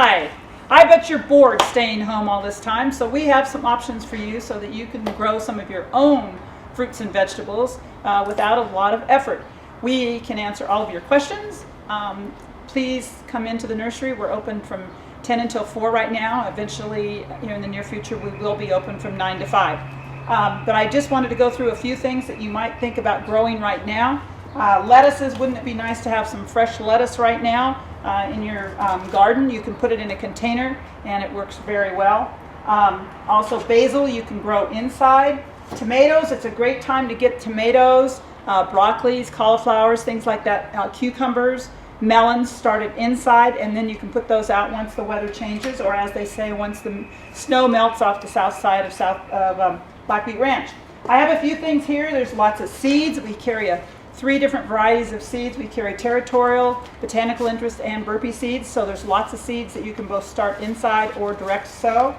Hi. I bet you're bored staying home all this time, so we have some options for you so that you can grow some of your own fruits and vegetables without a lot of effort. We can answer all of your questions. Please come into the nursery. We're open from 10 until 4 right now. Eventually, in the near future, we will be open from 9 to 5. But I just wanted to go through a few things that you might think about growing right now. Lettuces, wouldn't it be nice to have some fresh lettuce right now in your garden? You can put it in a container and it works very well. Also basil, you can grow inside. Tomatoes, it's a great time to get tomatoes, broccolis, cauliflowers, things like that, cucumbers, melons started inside, and then you can put those out once the weather changes, or as they say, once the snow melts off the south side of Blackbeet Ranch. I have a few things here. There's lots of seeds. We carry 3 different varieties of seeds. We carry territorial, botanical interest, and burpee seeds. So there's lots of seeds that you can both start inside or direct sow.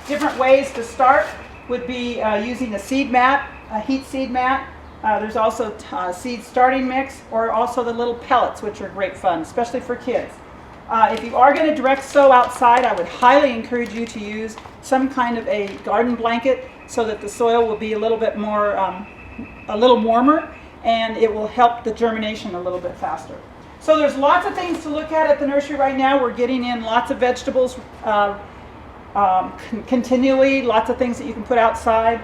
Different ways to start would be using a seed mat, a heat seed mat. There's also seed starting mix, or also the little pellets, which are great fun, especially for kids. If you are going to direct sow outside, I would highly encourage you to use some kind of a garden blanket so that the soil will be a little bit more, a little warmer, and it will help the germination a little bit faster. So there's lots of things to look at the nursery right now. We're getting in lots of vegetables continually, lots of things that you can put outside.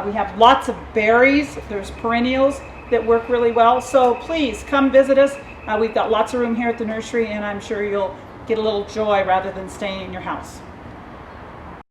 We have lots of berries. There's perennials that work really well. So please come visit us. We've got lots of room here at the nursery, and I'm sure you'll get a little joy rather than staying in your house.